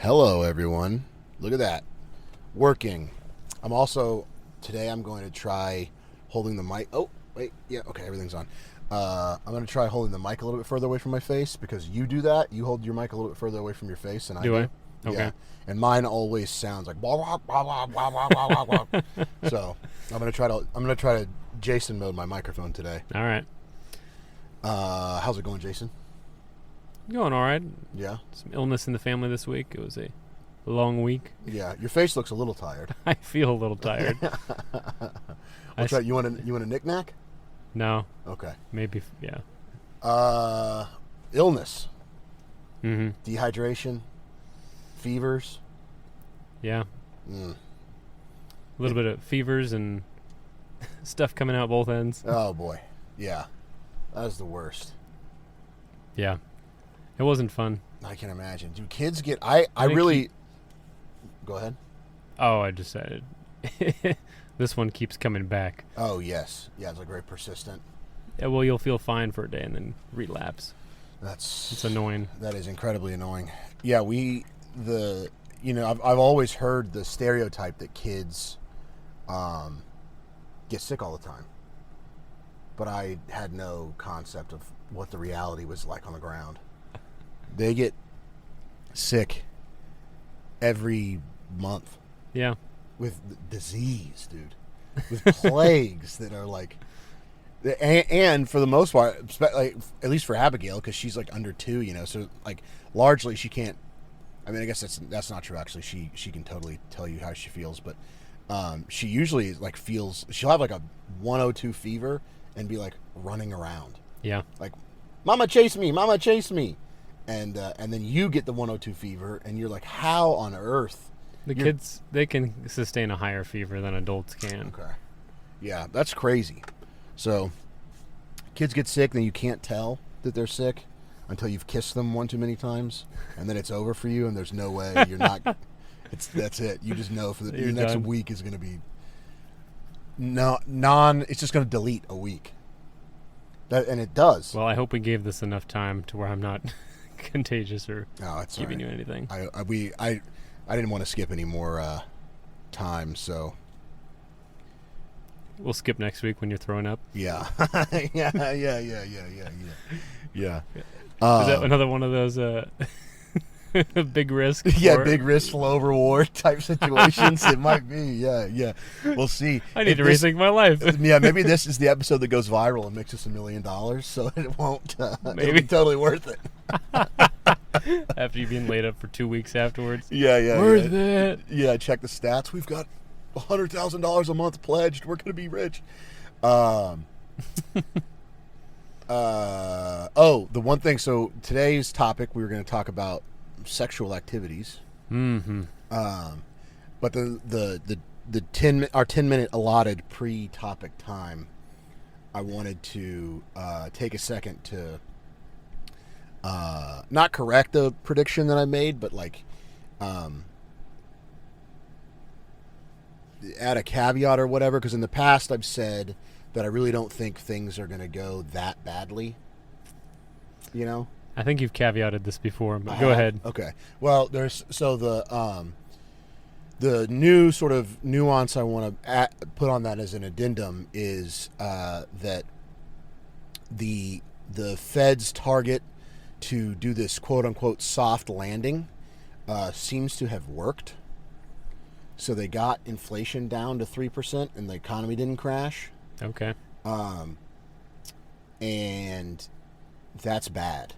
Hello, everyone. Look at that. Working. Today I'm going to try holding the mic. Oh, wait. Yeah, okay, everything's on. I'm going to try holding the mic a little bit further away from my face because you do that. You hold your mic a little bit further away from your face, and I do. I? Okay. Yeah. And mine always sounds like blah, blah, blah, blah, blah, blah, blah, blah, blah. So I'm going to try to Jason mode my microphone today. All right. How's it going, Jason? Going all right. Yeah. Some illness in the family this week. It was a long week. Yeah. Your face looks a little tired. I feel a little tired. You want a knick-knack? No. Okay. Maybe. Yeah. Illness. Mm-hmm. Dehydration. Fevers. Yeah. A little bit of fevers and stuff coming out both ends. Oh boy. Yeah. That was the worst. Yeah. It wasn't fun. I can imagine. Do kids get Go ahead. Oh, I just said it. This one keeps coming back. Oh yes. Yeah, it's like very persistent. Yeah, well, you'll feel fine for a day and then relapse. It's annoying. That is incredibly annoying. Yeah, I've always heard the stereotype that kids get sick all the time. But I had no concept of what the reality was like on the ground. They get sick every month. Yeah. With disease, dude. With plagues that are like... And for the most part, like, at least for Abigail, because she's like under 2, so like largely she can't... I mean, I guess that's not true, actually. She can totally tell you how she feels, but she usually like feels... She'll have like a 102 fever and be like running around. Yeah. Like, Mama, chase me! Mama, chase me! And then you get the 102 fever, and you're like, how on earth? Kids, they can sustain a higher fever than adults can. Okay. Yeah, that's crazy. So, kids get sick, then you can't tell that they're sick until you've kissed them one too many times, and then it's over for you, and there's no way you're not... That's it. You just know your next week is going to be... It's just going to delete a week. And it does. Well, I hope we gave this enough time to where I'm not contagious or giving right. you anything. I didn't want to skip any more time, so we'll skip next week when you're throwing up. Yeah. yeah. Is that another one of those big risk? Yeah, big risk, low reward type situations. It might be. Yeah. We'll see. I need to rethink my life. Yeah, maybe this is the episode that goes viral and makes us $1 million, so it won't. It'll be totally worth it. After you've been laid up for 2 weeks afterwards. Yeah. Worth it. Yeah, check the stats. We've got $100,000 a month pledged. We're going to be rich. The one thing. So today's topic, we were going to talk about sexual activities. Mm-hmm. But our 10-minute allotted pre-topic time, I wanted to take a second to not correct the prediction that I made, but like add a caveat or whatever, because in the past I've said that I really don't think things are going to go that badly. I think you've caveated this before, but go ahead. Okay. Well, there's the new sort of nuance I want to put on that as an addendum is that the Fed's target to do this quote unquote soft landing seems to have worked. So they got inflation down to 3% and the economy didn't crash. Okay. And that's bad.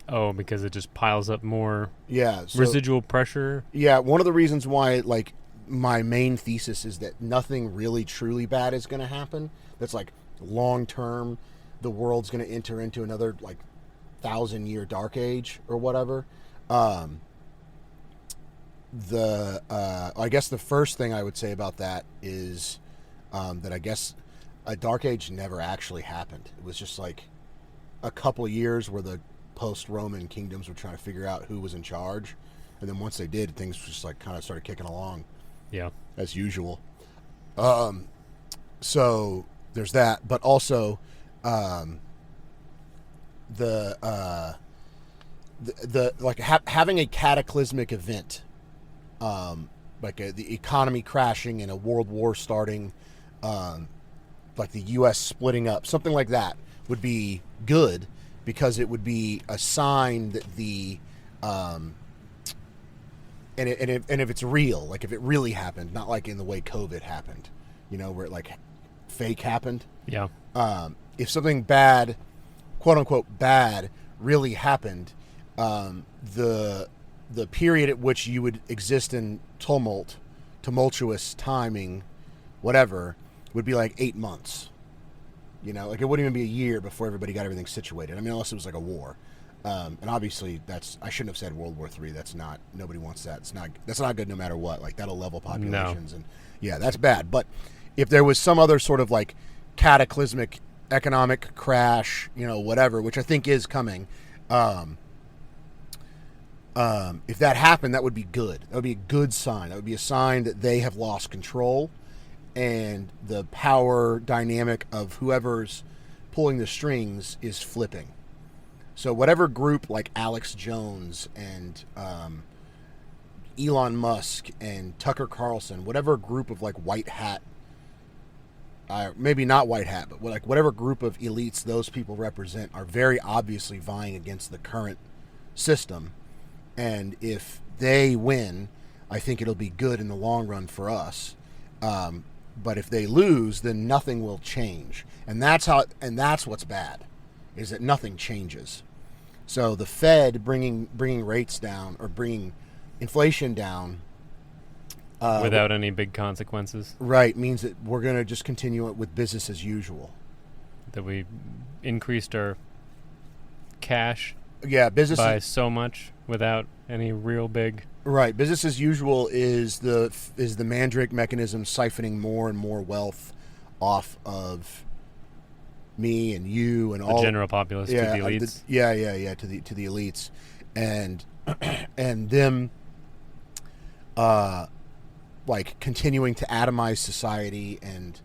Oh, because it just piles up more so, residual pressure? Yeah, one of the reasons why, like, my main thesis is that nothing really truly bad is going to happen. That's, like, long-term, the world's going to enter into another, like, 1,000-year dark age or whatever. I guess the first thing I would say about that is that I guess a dark age never actually happened. It was just, like, a couple of years where the post-Roman kingdoms were trying to figure out who was in charge, and then once they did, things just like kind of started kicking along, as usual. So there's that, but also having a cataclysmic event, the economy crashing and a world war starting, like the U.S. splitting up, something like that would be good because it would be a sign that and if it's real, like if it really happened, not like in the way COVID happened, where it like fake happened. Yeah. If something bad, quote unquote bad, really happened, the period at which you would exist in tumultuous timing, whatever, would be like 8 months. Like it wouldn't even be a year before everybody got everything situated. I mean, unless it was like a war. And obviously I shouldn't have said World War III. Nobody wants that. That's not good no matter what. Like that'll level populations. No. And yeah, that's bad. But if there was some other sort of like cataclysmic economic crash, whatever, which I think is coming, if that happened, that would be good. That would be a good sign. That would be a sign that they have lost control and the power dynamic of whoever's pulling the strings is flipping. So whatever group like Alex Jones and Elon Musk and Tucker Carlson, whatever group of like white hat, maybe not white hat, but like whatever group of elites those people represent are very obviously vying against the current system. And if they win, I think it'll be good in the long run for us. But if they lose, then nothing will change. And that's what's bad, is that nothing changes. So the Fed bringing rates down or bringing inflation down without any big consequences, right, means that we're going to just continue it with business as usual. That we increased our cash, business by so much without any real big. Right, business as usual is the Mandrake mechanism siphoning more and more wealth off of me and you and the all general populace, to the elites. To the elites, and them like continuing to atomize society and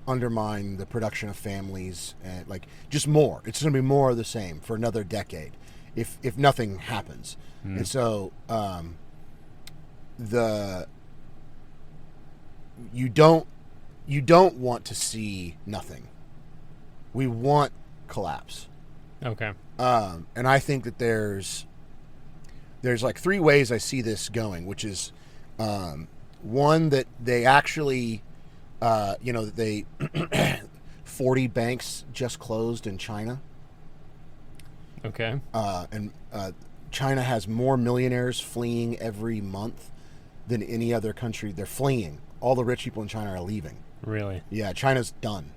undermine the production of families, and like just more. It's going to be more of the same for another decade if nothing happens. And so you don't want to see nothing. We want collapse. Okay. And I think that there's like three ways I see this going, which is one, that they actually that they 40 banks just closed in China. Okay. And China has more millionaires fleeing every month than any other country. They're fleeing. All the rich people in China are leaving. Really? Yeah, China's done.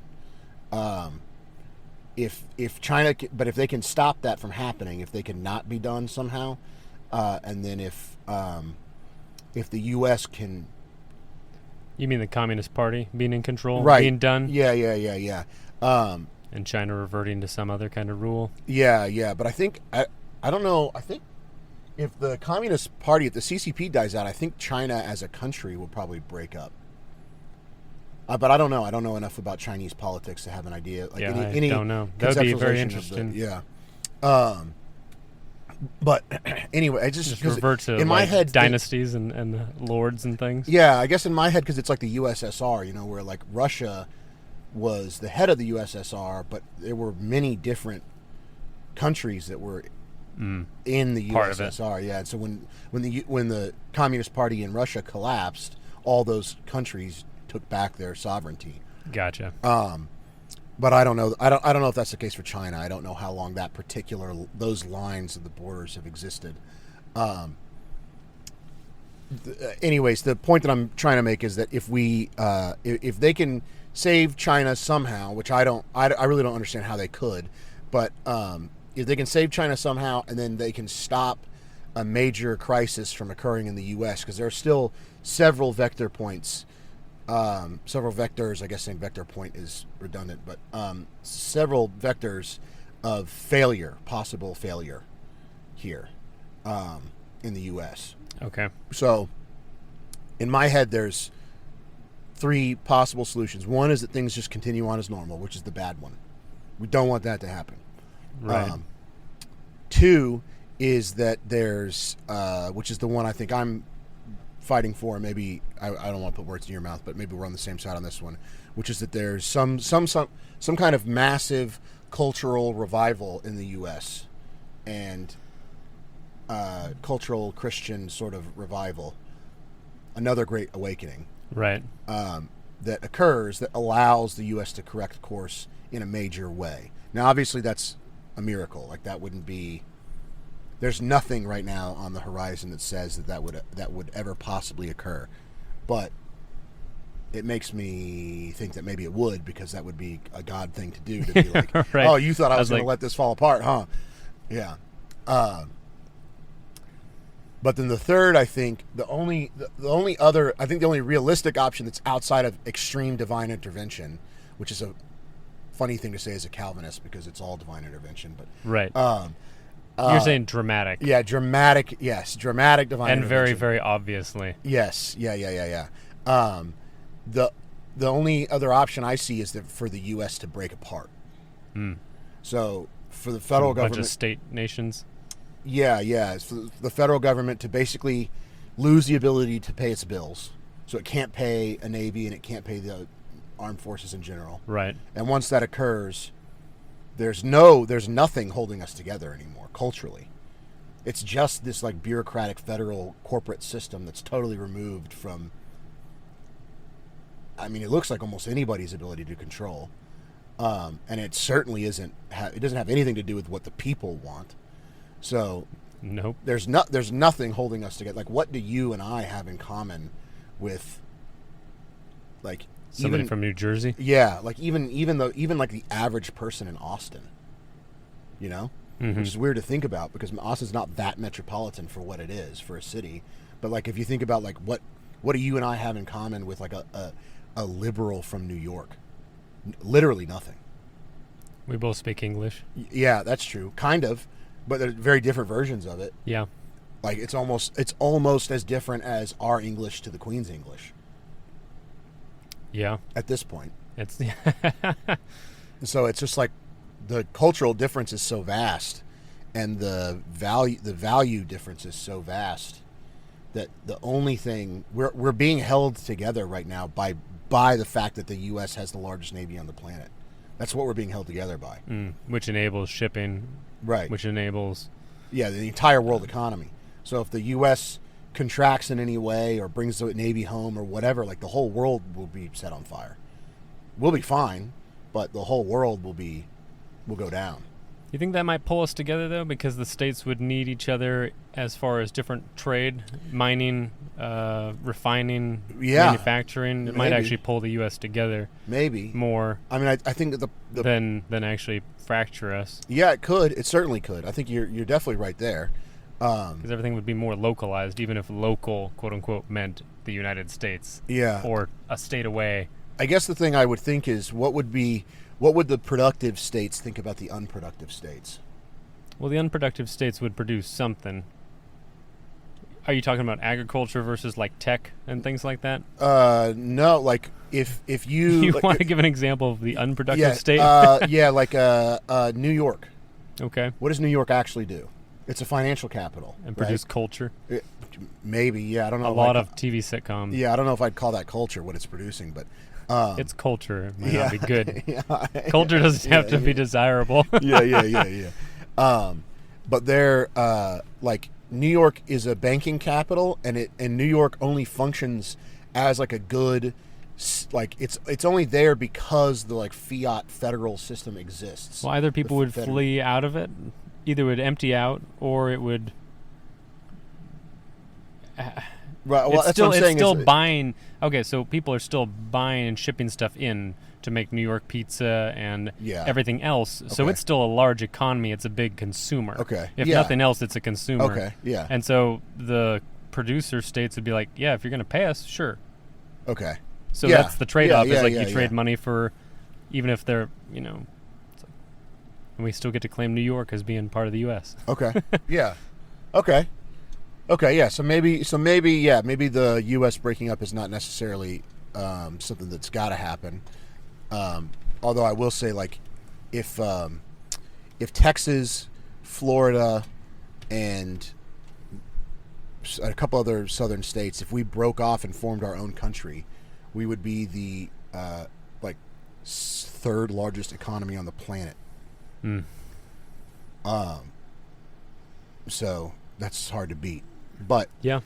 If China, but if they can stop that from happening, if they can not be done somehow, and then if the U.S. can. You mean the Communist Party being in control, right? Being done? Yeah. And China reverting to some other kind of rule. Yeah. But I think I don't know. I think if the Communist Party, if the CCP dies out, I think China as a country will probably break up. But I don't know. I don't know enough about Chinese politics to have an idea. Like I don't know. That would be very interesting. But anyway, I just revert to in my head dynasties and the lords and things. Yeah, I guess in my head, because it's like the USSR, where like Russia was the head of the USSR, but there were many different countries that were in the USSR. Yeah, and so when the Communist Party in Russia collapsed, all those countries took back their sovereignty. Gotcha. But I don't know. I don't know if that's the case for China. I don't know how long those lines of the borders have existed. Anyways, the point that I'm trying to make is that if they can save China somehow, which I really don't understand how they could, but if they can save China somehow, and then they can stop a major crisis from occurring in the U.S., because there are still several vector points. Several vectors, I guess saying vector point is redundant, but several vectors of possible failure here in the U.S. Okay. So in my head, there's three possible solutions. One is that things just continue on as normal, which is the bad one. We don't want that to happen. Right. Two is that there's, which is the one I think I'm fighting for. Maybe I don't want to put words in your mouth, but maybe we're on the same side on this one, which is that there's some kind of massive cultural revival in the U.S. and cultural Christian sort of revival, another great awakening, right? That occurs that allows the U.S. to correct course in a major way. Now, obviously, that's a miracle. Like, that wouldn't be. There's nothing right now on the horizon that says that would ever possibly occur, but it makes me think that maybe it would, because that would be a God thing to do, to be like, right. oh, you thought I was going to like, let this fall apart, huh? Yeah. But then the third, I think, the only realistic option that's outside of extreme divine intervention, which is a funny thing to say as a Calvinist, because it's all divine intervention, but right. You're saying dramatic. Yeah, dramatic. Yes, dramatic divine and intervention. very, very obviously. Yes. Yeah. The only other option I see is that for the U.S. to break apart. So for the federal government, bunch of state nations. Yeah. It's for the federal government to basically lose the ability to pay its bills, so it can't pay a Navy and it can't pay the armed forces in general. Right. And once that occurs, there's nothing holding us together anymore culturally. It's just this like bureaucratic federal corporate system that's totally removed from. I mean, it looks like almost anybody's ability to control, and it certainly isn't. It doesn't have anything to do with what the people want. So, nope. There's nothing holding us together. Like, what do you and I have in common with, like, somebody from New Jersey? Yeah, like even like the average person in Austin. You know, which is weird to think about, because Austin's not that metropolitan for what it is for a city. But like, if you think about like what do you and I have in common with like a liberal from New York? Literally nothing. We both speak English. Yeah, that's true. Kind of, but they're very different versions of it. Yeah. Like, it's almost as different as our English to the Queen's English. Yeah. At this point. It's so it's just like the cultural difference is so vast, and the value difference is so vast, that the only thing we're being held together right now by the fact that the U.S. has the largest Navy on the planet. That's what we're being held together by. Which enables shipping. Right. Which enables. Yeah, the entire world economy. So if the U.S. contracts in any way or brings the Navy home or whatever, like, the whole world will be set on fire. We'll be fine, but the whole world will go down. You think that might pull us together, though, because the states would need each other as far as different trade, mining, refining, manufacturing? It might actually pull the U.S. together. Maybe more. I mean, I think that than actually fracture us. Yeah, it could. It certainly could. I think you're definitely right there. Because everything would be more localized, even if local, quote unquote, meant the United States. Yeah. Or a state away. I guess the thing I would think is, what would the productive states think about the unproductive states? Well, the unproductive states would produce something. Are you talking about agriculture versus like tech and things like that? No, like if you you want to give an example of the unproductive state? Like New York. Okay. What does New York actually do? It's a financial capital and produce culture. Maybe, yeah. I don't know. A lot of TV sitcoms. Yeah, I don't know if I'd call that culture what it's producing, but it's culture. It might not be good. Culture doesn't have to be desirable. Yeah. But they're like, New York is a banking capital, and New York only functions as like a good, like, it's only there because the like fiat federal system exists. Well, either people would flee out of it, either it would empty out, or it would. Right. Well, that's what I'm saying. It's still buying. Okay, so people are still buying and shipping stuff in to make New York pizza and everything else. So it's still a large economy. It's a big consumer. Okay. If nothing else, it's a consumer. Okay. Yeah. And so the producer states would be like, yeah, if you're going to pay us, sure. Okay. So that's the trade-off. Is like you trade money for, even if they're, it's like, and we still get to claim New York as being part of the U.S. Okay. Yeah. Okay. Okay. Yeah. So maybe the U.S. breaking up is not necessarily something that's got to happen. Although I will say, like, if Texas, Florida, and a couple other southern states, if we broke off and formed our own country, we would be the third largest economy on the planet. So that's hard to beat. But yeah,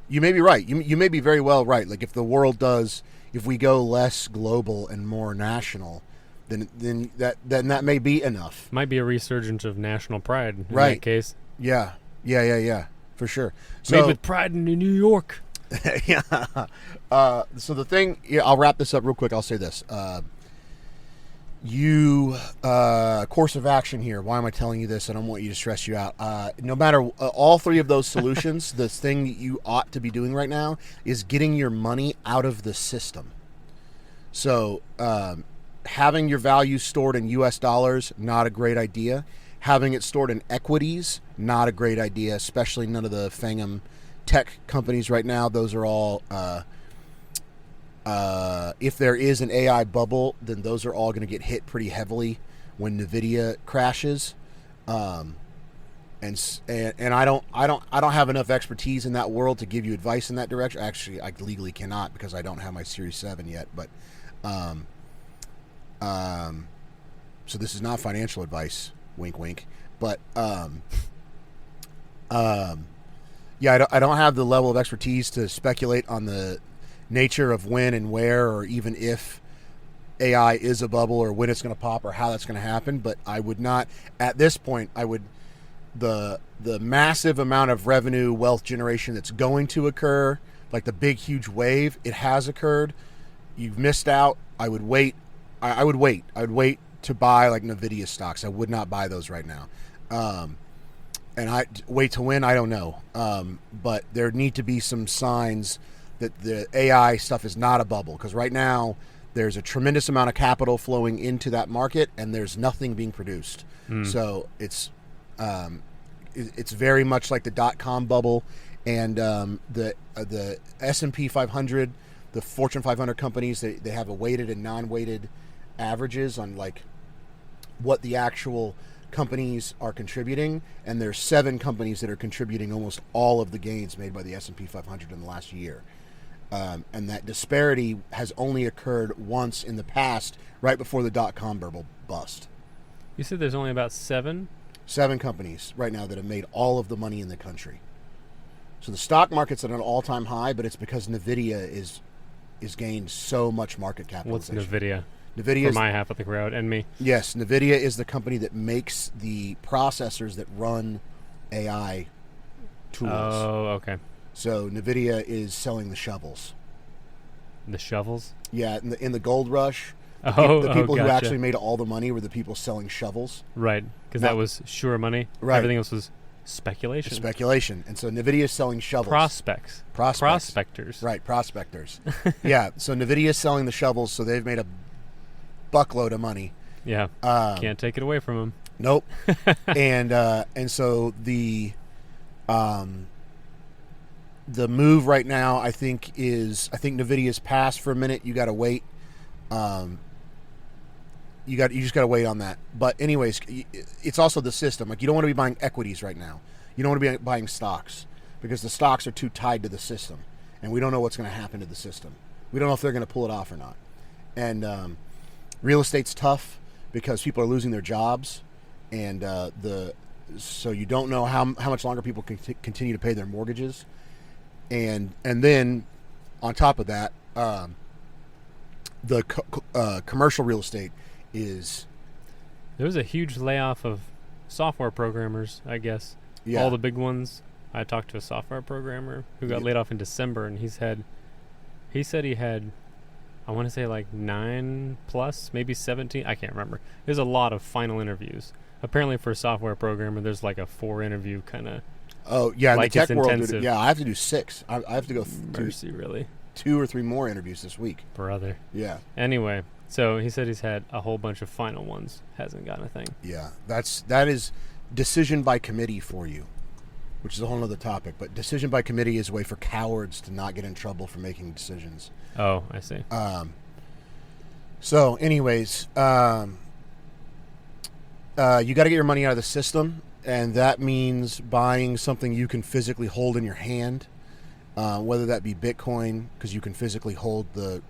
you may be right. You may be very well right. Like if we go less global and more national, then that may be enough. Might be a resurgence of national pride in right. that case. Yeah, for sure. So, made with pride in New York. Yeah. So the thing, I'll wrap this up real quick. I'll say this. Course of action here. Why am I telling you this? I don't want you to stress you out. No matter all three of those solutions, the thing that you ought to be doing right now is getting your money out of the system. So having your value stored in U.S. dollars, not a great idea. Having it stored in equities, not a great idea, especially none of the Fangum tech companies right now. Those are all, if there is an AI bubble, then those are all going to get hit pretty heavily when NVIDIA crashes. And I don't have enough expertise in that world to give you advice in that direction. Actually, I legally cannot because I don't have my Series 7 yet. But so this is not financial advice. Wink, wink. But yeah, I don't have the level of expertise to speculate on the nature of when and where, or even if AI is a bubble, or when it's going to pop, or how that's going to happen. But I would not, at this point, the massive amount of revenue, wealth generation that's going to occur, like the big, huge wave, it has occurred. You've missed out. I would wait. I would wait. I would wait to buy like NVIDIA stocks. I would not buy those right now. And I wait to win. I don't know. But there need to be some signs that the AI stuff is not a bubble, because right now there's a tremendous amount of capital flowing into that market and there's nothing being produced. So it's very much like the .com bubble, and the S&P 500, the Fortune 500 companies, they have a weighted and non-weighted averages on like what the actual companies are contributing, and there's 7 companies that are contributing almost all of the gains made by the S&P 500 in the last year. And that disparity has only occurred once in the past, right before the .com bubble bust. You said there's only about 7 companies right now that have made all of the money in the country. So the stock market's at an all-time high, but it's because NVIDIA is gained so much market capitalization. What's NVIDIA? NVIDIA for is, my half of the crowd and me. Yes, NVIDIA is the company that makes the processors that run AI tools. Oh, okay. So NVIDIA is selling the shovels. The shovels? Yeah, in the gold rush, the people who gotcha. actually made all the money were the people selling shovels. Right, because that was sure money. Right. Everything else was speculation. Speculation. And so NVIDIA is selling shovels. Prospectors. Right, prospectors. Yeah, so NVIDIA is selling the shovels, so they've made a buckload of money. Yeah, can't take it away from them. Nope. and so the move right now, I think NVIDIA's passed for a minute. You got to wait. You just got to wait on that. But anyways, it's also the system. Like, you don't want to be buying equities right now. You don't want to be buying stocks, because the stocks are too tied to the system, and we don't know what's going to happen to the system. We don't know if they're going to pull it off or not. And real estate's tough because people are losing their jobs, and so you don't know how much longer people can continue to pay their mortgages. And then on top of that, the commercial real estate is... There was a huge layoff of software programmers, I guess. Yeah. All the big ones. I talked to a software programmer who got laid off in December, and he said he had, I want to say like 9 plus, maybe 17. I can't remember. There's a lot of final interviews. Apparently for a software programmer, there's like a 4 interview kind of... Oh, yeah, like in the tech world, intensive. I have to do 6. I have to go Mercy, really? 2 or 3 more interviews this week. Brother. Yeah. Anyway, so he said he's had a whole bunch of final ones. Hasn't gotten a thing. Yeah, that is decision by committee for you, which is a whole other topic. But decision by committee is a way for cowards to not get in trouble for making decisions. Oh, I see. So anyways, you got to get your money out of the system. and that means buying something you can physically hold in your hand, whether that be Bitcoin, because you can physically hold the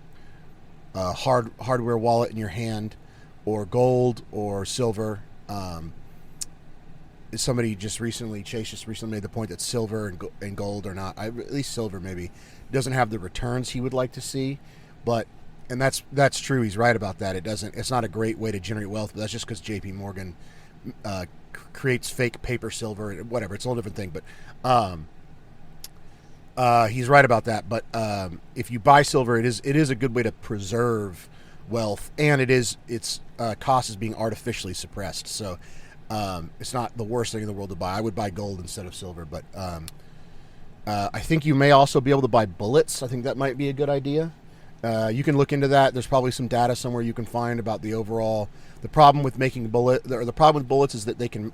hardware wallet in your hand, or gold or silver. Somebody Chase just recently made the point that silver and gold are not, at least silver maybe, doesn't have the returns he would like to see, and that's true. He's right about that. It's not a great way to generate wealth, but that's just because J.P. Morgan creates fake paper silver and whatever. It's a whole different thing, but he's right about that. But if you buy silver, it is a good way to preserve wealth, and its cost is being artificially suppressed. So it's not the worst thing in the world to buy. I would buy gold instead of silver, but I think you may also be able to buy bullets. I think that might be a good idea. You can look into that. There's probably some data somewhere you can find about the overall. The problem with making the problem with bullets is that they can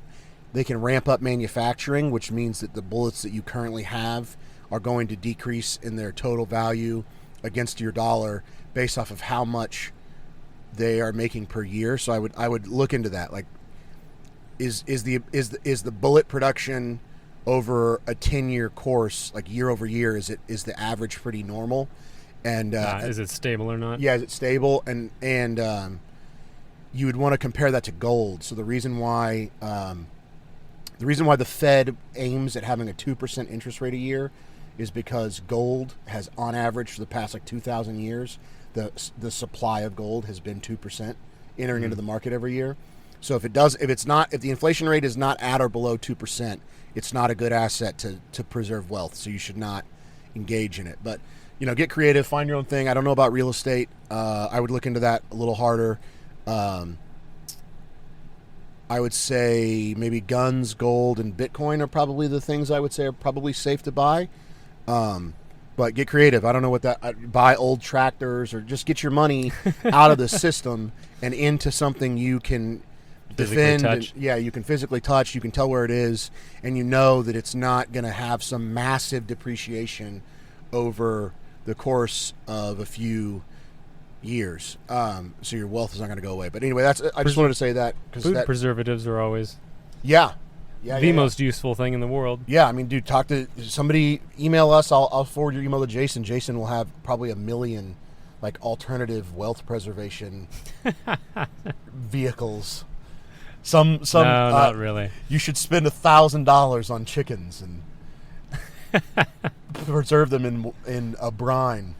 ramp up manufacturing, which means that the bullets that you currently have are going to decrease in their total value against your dollar based off of how much they are making per year. So I would look into that. Like, is the bullet production over a 10-year course, like year over year, is the average pretty normal? And is it stable or not? Yeah, is it stable? And you would want to compare that to gold. So the reason why the Fed aims at having a 2% interest rate a year is because gold has, on average, for the past 2,000 years, the supply of gold has been 2% entering into the market every year. So if the inflation rate is not at or below 2%, it's not a good asset to preserve wealth. So you should not engage in it. But get creative, find your own thing. I don't know about real estate. I would look into that a little harder. I would say maybe guns, gold, and Bitcoin are probably the things I would say are probably safe to buy. But get creative. I don't know what that. Buy old tractors, or just get your money out of the system and into something you can defend. You can physically touch. You can tell where it is, and you know that it's not going to have some massive depreciation over the course of a few years. So your wealth is not going to go away. But anyway, I just wanted to say that, because preservatives are always the most useful thing in the world. Yeah, I mean, dude, talk to somebody. Email us. I'll forward your email to Jason. Jason will have probably 1 million alternative wealth preservation vehicles. Some no, not really. You should spend $1,000 on chickens and preserve them in a brine.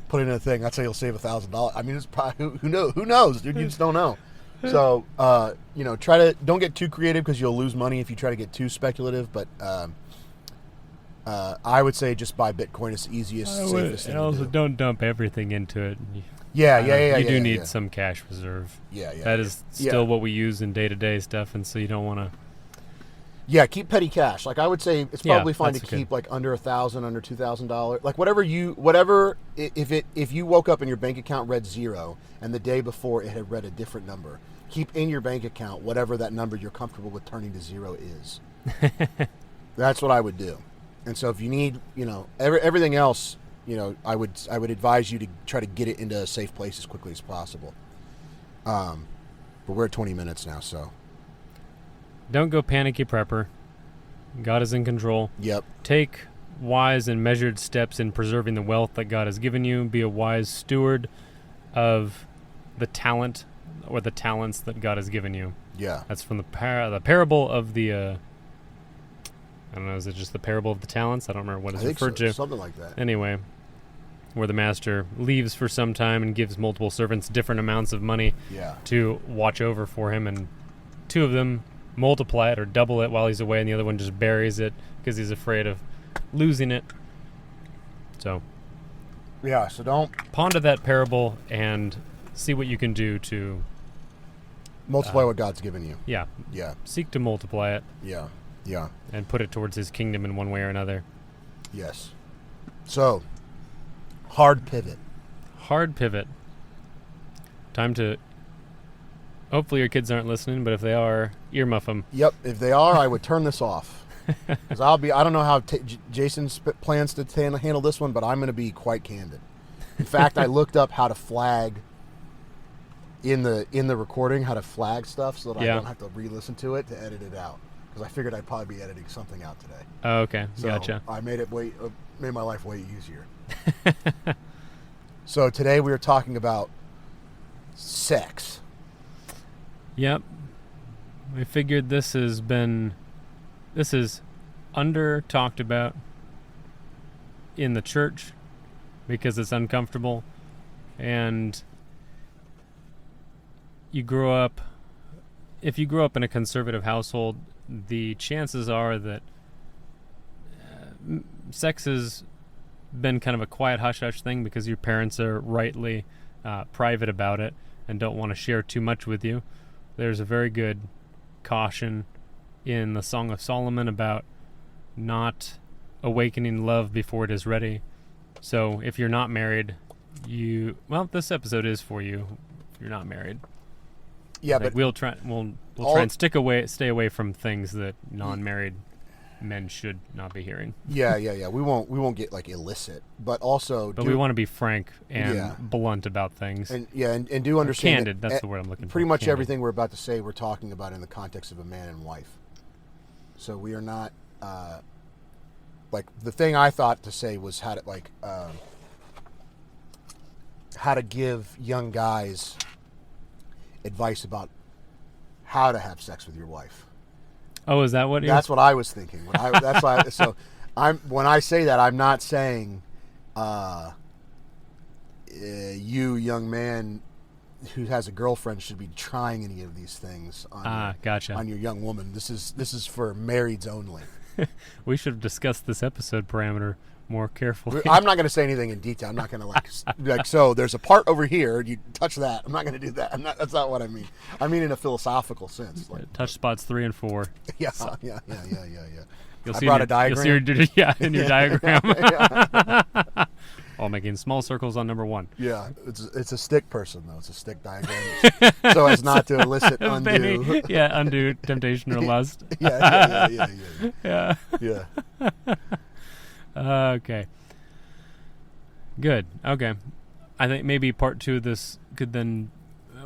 Put it in a thing. That's how you'll save $1,000. I mean, it's probably who knows, dude. You just don't know. So don't get too creative, because you'll lose money if you try to get too speculative. But I would say just buy Bitcoin. It's the easiest, safest thing. And also, don't dump everything into it. You do need some cash reserve. That is still what we use in day-to-day stuff, and so you don't want to. Yeah, keep petty cash. I would say it's probably fine to keep under $1,000, under $2,000. Whatever. If you woke up and your bank account read 0, and the day before it had read a different number, keep in your bank account whatever that number you're comfortable with turning to 0 is. That's what I would do. And so if you need, everything else, I would advise you to try to get it into a safe place as quickly as possible. But we're at 20 minutes now, so. Don't go panicky prepper. God is in control. Yep. Take wise and measured steps in preserving the wealth that God has given you. Be a wise steward of the talent or the talents that God has given you. Yeah. That's from the parable of the I don't know, is it just the parable of the talents? I don't remember what it's referred to. Something like that. Anyway, where the master leaves for some time and gives multiple servants different amounts of money to watch over for him, and 2 of them multiply it or double it while he's away, and the other one just buries it because he's afraid of losing it. So don't ponder that parable and see what you can do to multiply what God's given you. Yeah. Seek to multiply it. Yeah. And put it towards his kingdom in one way or another. Yes. So, hard pivot. Time to. Hopefully your kids aren't listening, but if they are, earmuff them. Yep, if they are, I would turn this off. Because I don't know how Jason plans to handle this one, but I'm going to be quite candid. In fact, I looked up how to flag in the recording how to flag stuff so that I don't have to re-listen to it to edit it out, because I figured I'd probably be editing something out today. Oh, okay, so gotcha. I made my life way easier. So today we are talking about sex. Yep. We figured this is under talked about in the church because it's uncomfortable, and if you grow up in a conservative household, the chances are that sex has been kind of a quiet hush-hush thing because your parents are rightly private about it and don't want to share too much with you. There's a very good caution in the Song of Solomon about not awakening love before it is ready. So if you're not married, this episode is for you if you're not married. Yeah, but we'll try and stay away from things that non-married men should not be hearing. Yeah. We won't get like illicit, but we want to be frank and blunt about things. And do understand candid. That's the word I'm looking for. Pretty much candid. Everything we're about to say, we're talking about in the context of a man and wife. So we are not like the thing I thought to say was how to give young guys advice about how to have sex with your wife. Oh, is that what? That's what I was thinking. That's why. So, when I say that, I'm not saying, you young man who has a girlfriend should be trying any of these things on gotcha. on your young woman. This is for marrieds only. We should have discussed this episode parameter more carefully. I'm not going to say anything in detail. I'm not going to so there's a part over here. You touch that. I'm not going to do that. That's not what I mean. I mean in a philosophical sense. Touch spots 3 and 4. Yeah. You'll I see brought a diagram. In your diagram. While making small circles on number 1. Yeah, it's a stick person though. It's a stick diagram, so as not to elicit undue. Undue temptation or lust. Yeah. Okay. Good. Okay. I think maybe part 2 of this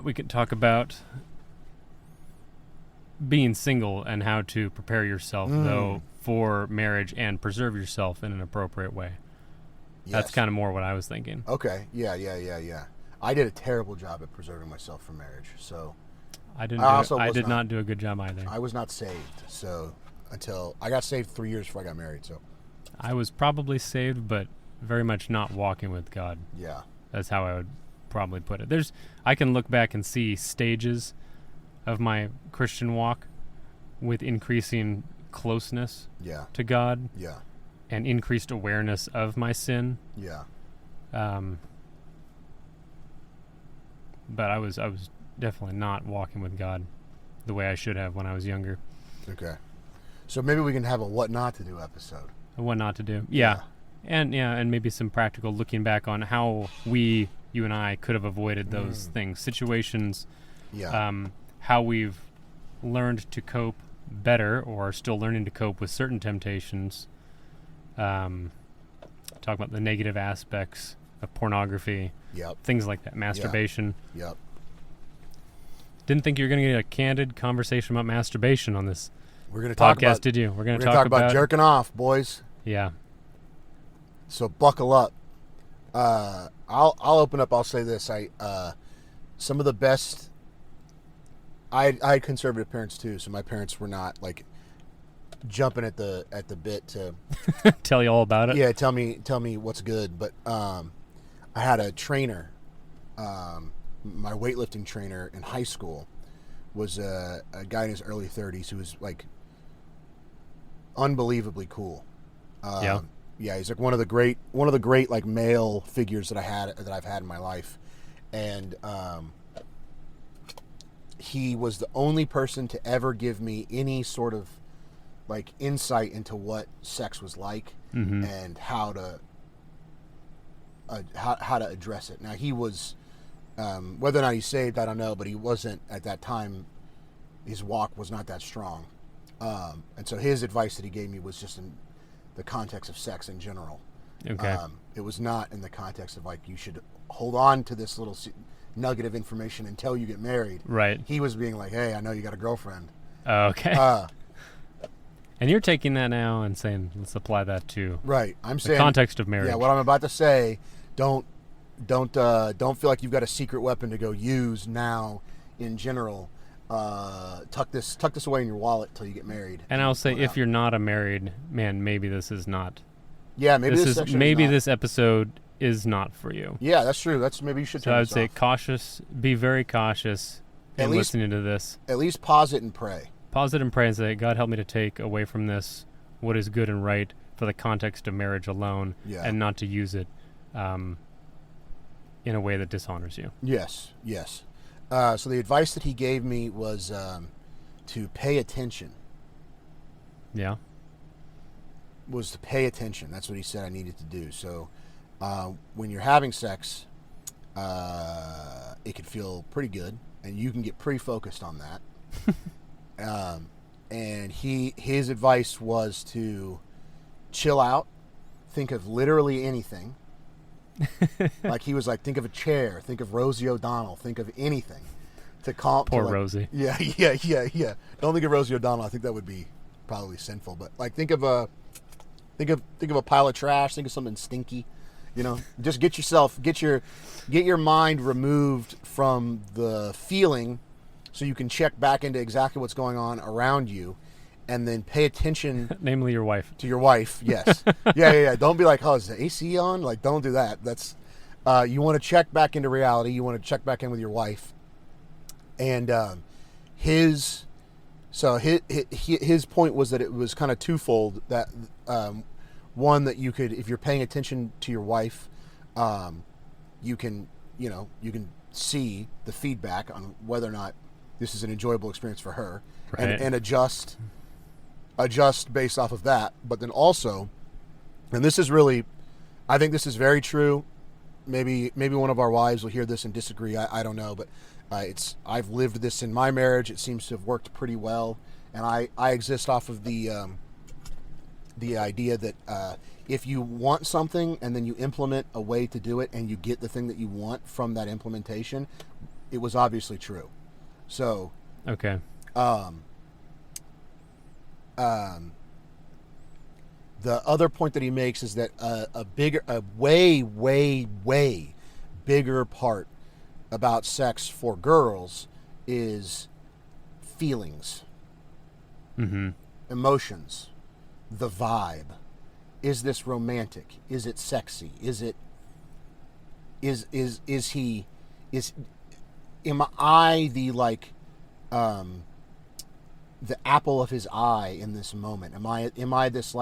we could talk about being single and how to prepare yourself though for marriage and preserve yourself in an appropriate way. Yes. That's kind of more what I was thinking. Okay. Yeah. I did a terrible job at preserving myself for marriage, so I did not do a good job either. I was not saved, so until I got saved 3 years before I got married, so I was probably saved, but very much not walking with God. Yeah. That's how I would probably put it. I can look back and see stages of my Christian walk with increasing closeness to God. Yeah. And increased awareness of my sin. Yeah. But I was definitely not walking with God the way I should have when I was younger. Okay. So maybe we can have a what not to do episode. What not to do. Yeah. And maybe some practical looking back on how you and I could have avoided those things, situations, how we've learned to cope better or are still learning to cope with certain temptations. Talk about the negative aspects of pornography, things like that, masturbation. Yep. Didn't think you were going to get a candid conversation about masturbation on this We're going to podcast, talk about, did you? We're going to talk about jerking off, boys. Yeah. So buckle up. I'll open up. I'll say this. Some of the best. I had conservative parents too, so my parents were not like jumping at the bit to tell you all about it. Yeah, tell me what's good. But I had a trainer. My weightlifting trainer in high school was a guy in his early 30s who was like unbelievably cool. Yeah, he's like one of the great like male figures that I've had in my life, and he was the only person to ever give me any sort of like insight into what sex was like and how to address it. Now he was whether or not he's saved, I don't know, but he wasn't at that time. His walk was not that strong, and so his advice that he gave me was just in the context of sex in general. Okay. It was not in the context of like you should hold on to this little nugget of information until you get married. Right. He was being like, hey, I know you got a girlfriend. Okay. And you're taking that now and saying, let's apply that to right. I'm the saying context of marriage. Yeah, what I'm about to say, don't feel like you've got a secret weapon to go use now in general. Tuck this away in your wallet till you get married. And I'll say, if you're not a married man, maybe this is not. Yeah, maybe this episode is not for you. Yeah, that's true. That's maybe you should. So I would say cautious. Be very cautious in listening to this. At least pause it and pray. Pause it and pray and say, God, help me to take away from this what is good and right for the context of marriage alone, and not to use it in a way that dishonors you. Yes. So the advice that he gave me was to pay attention. Yeah. Was to pay attention. That's what he said I needed to do. So when you're having sex, it can feel pretty good, and you can get pretty focused on that. And his advice was to chill out, think of literally anything. Like he was like, think of a chair, think of Rosie O'Donnell, think of anything to calm. Poor Rosie. Yeah. Don't think of Rosie O'Donnell. I think that would be probably sinful. But like, think of a pile of trash. Think of something stinky. Just get your mind removed from the feeling, so you can check back into exactly what's going on around you, and then pay attention. Namely, your wife. To your wife, yes. Yeah. Don't be like, oh, is the AC on? Like, don't do that. That's you want to check back into reality. You want to check back in with your wife. And his point was that it was kind of twofold. That one, that you could, if you're paying attention to your wife, you can see the feedback on whether or not this is an enjoyable experience for her, right, and adjust based off of that. But then also, and this is really, I think this is very true. Maybe one of our wives will hear this and disagree. I don't know, but I've lived this in my marriage. It seems to have worked pretty well, and I exist off of the idea that if you want something and then you implement a way to do it and you get the thing that you want from that implementation, it was obviously true. So okay. The other point that he makes is that a way bigger part about sex for girls is feelings, emotions, the vibe. Is this romantic? Is it sexy? Am I the apple of his eye in this moment? Am I this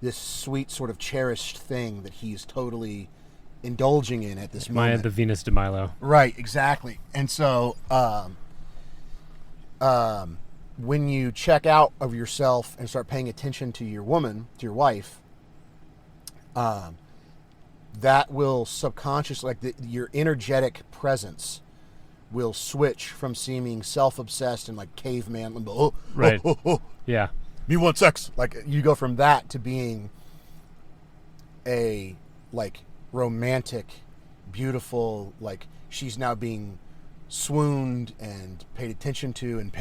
this sweet sort of cherished thing that he's totally indulging in at this moment? Am I the Venus de Milo? Right, exactly. And so when you check out of yourself and start paying attention to your woman, to your wife, that will subconsciously, your energetic presence will switch from seeming self-obsessed and like caveman, right? Yeah, me want sex. Like you go from that to being a romantic, beautiful, like she's now being swooned and paid attention to and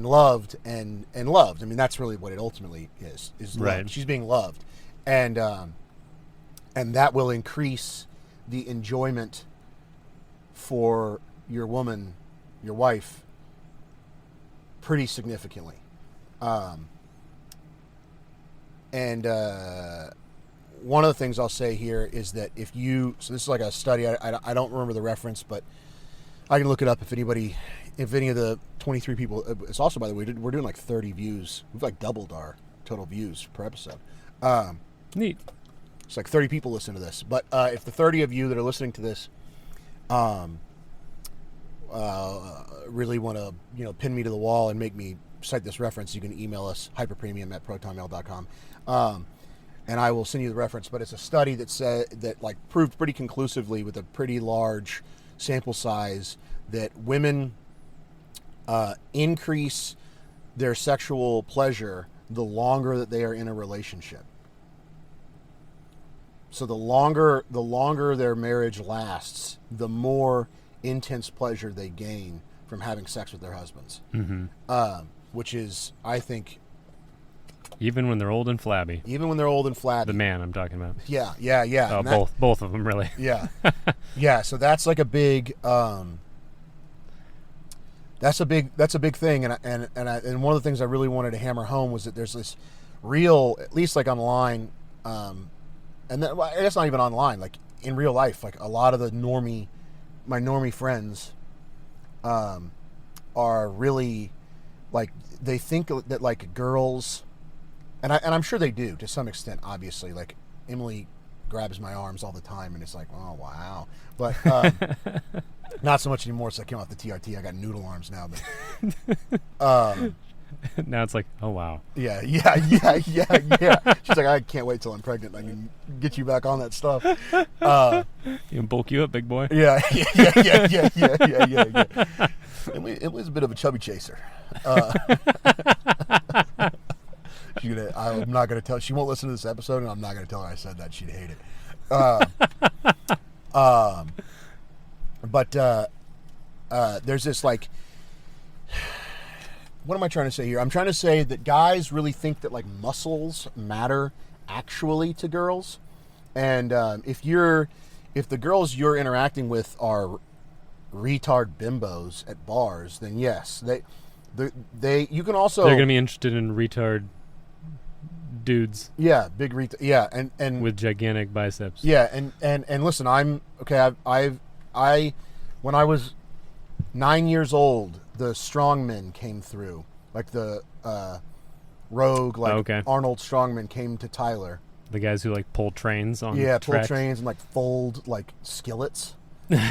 loved and loved. I mean, that's really what it ultimately is right. Loved. She's being loved, and that will increase the enjoyment for your woman, your wife, pretty significantly. And one of the things I'll say here is that so this is like a study, I don't remember the reference, but I can look it up if any of the 23 people, it's also, by the way, we're doing like 30 views. We've like doubled our total views per episode. Neat. It's like 30 people listen to this. But if the 30 of you that are listening to this really want to pin me to the wall and make me cite this reference, you can email us hyperpremium@protonmail.com, and I will send you the reference. But it's a study that proved pretty conclusively with a pretty large sample size that women increase their sexual pleasure the longer that they are in a relationship. So the longer their marriage lasts, the more intense pleasure they gain from having sex with their husbands. Which is, I think, even when they're old and flabby. The man I'm talking about. Yeah. Oh, both of them, really. Yeah. Yeah, so that's like a big that's a big thing, and one of the things I really wanted to hammer home was that there's this real, at least like online, and then, well, I guess not even online, like in real life, like a lot of my normie friends are really, like, they think that like girls, and I'm sure they do to some extent, obviously, like Emily grabs my arms all the time and it's like, oh wow, but not so much anymore. So I came off the TRT, I got noodle arms now, but now it's like, oh wow. Yeah. She's like, I can't wait till I'm pregnant. I can get you back on that stuff. You can bulk you up, big boy. Yeah. It was a bit of a chubby chaser. I'm not going to tell. She won't listen to this episode, and I'm not going to tell her I said that. She'd hate it. But there's this, like, what am I trying to say here? I'm trying to say that guys really think that, like, muscles matter actually to girls, and if the girls you're interacting with are retard bimbos at bars, then yes, they you can also, they're going to be interested in retard dudes. Yeah, big and with gigantic biceps. Yeah, and listen, I'm okay. I when I was 9 years old, the strongmen came through, like the rogue, like Arnold strongmen came to Tyler. The guys who like pull trains on pull tracks. Trains and like fold like skillets. And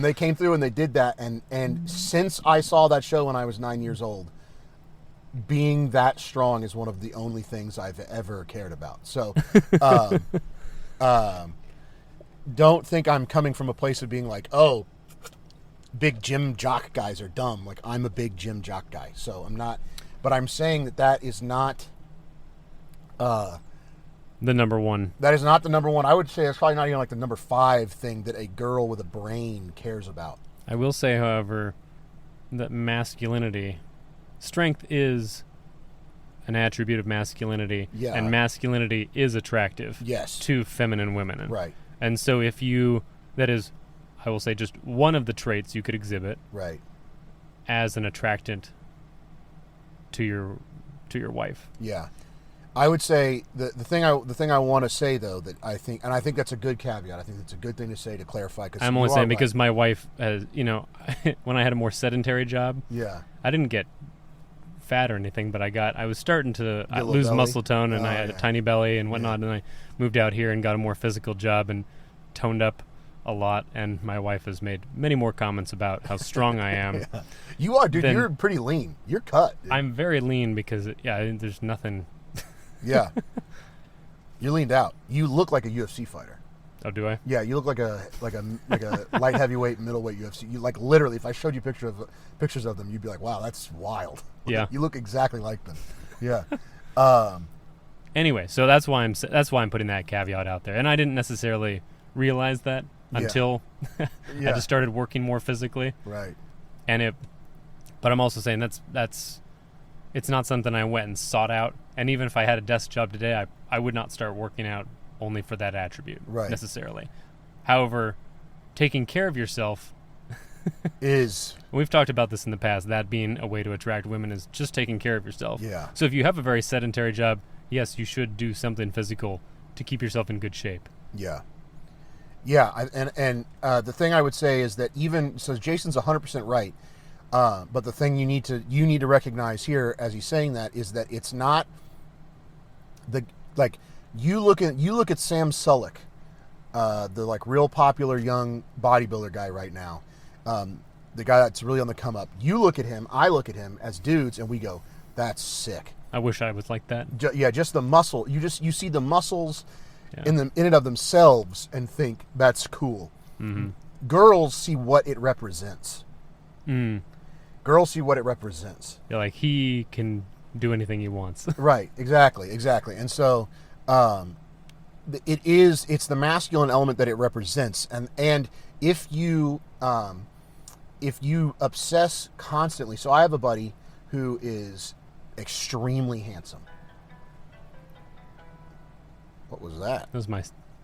they came through and they did that, and since I saw that show when I was 9 years old, being that strong is one of the only things I've ever cared about. So don't think I'm coming from a place of being like, oh, big gym jock guys are dumb. Like, I'm a big gym jock guy, so I'm not, but I'm saying that is not the number one. That is not the number one. I would say it's probably not even like the number 5 thing that a girl with a brain cares about. I will say, however, that strength is an attribute of masculinity, and masculinity is attractive to feminine women. Right. And so that is, I will say, just one of the traits you could exhibit as an attractant to your wife. Yeah. I would say the thing I want to say, though, that I think that's a good caveat. I think it's a good thing to say to clarify. Cause I'm only saying because my wife has, when I had a more sedentary job, I didn't get fat or anything, but I was starting to lose muscle tone, and I had a tiny belly and whatnot, and I moved out here and got a more physical job and toned up a lot, and my wife has made many more comments about how strong I am. You are, dude. You're pretty lean. You're cut. Dude. I'm very lean because, there's nothing. Yeah. You're leaned out. You look like a UFC fighter. Oh, do I? Yeah, you look like a light heavyweight, middleweight UFC. You, like, literally, if I showed you pictures of them, you'd be like, wow, that's wild. Yeah. You look exactly like them. Yeah. Anyway, so that's why I'm putting that caveat out there, and I didn't necessarily realize that until I just started working more physically. Right. But I'm also saying that's it's not something I went and sought out. And even if I had a desk job today, I would not start working out only for that attribute necessarily. However, taking care of yourself is... We've talked about this in the past, that being a way to attract women is just taking care of yourself. Yeah. So if you have a very sedentary job, yes, you should do something physical to keep yourself in good shape. Yeah. Yeah, and the thing I would say is that so Jason's 100% right. But the thing you need to recognize here as he's saying that is that it's not you look at Sam Sulek, the like real popular young bodybuilder guy right now, the guy that's really on the come up. You look at him, I look at him as dudes, and we go, that's sick. I wish I was like that. Just the muscle. You see the muscles in and of themselves and think that's cool. Mm-hmm. Girls see what it represents. Girls see what it represents. Yeah, like he can do anything he wants. Right, exactly. And so it's the masculine element that it represents, and if you obsess constantly. So I have a buddy who is extremely handsome. What was that? That was my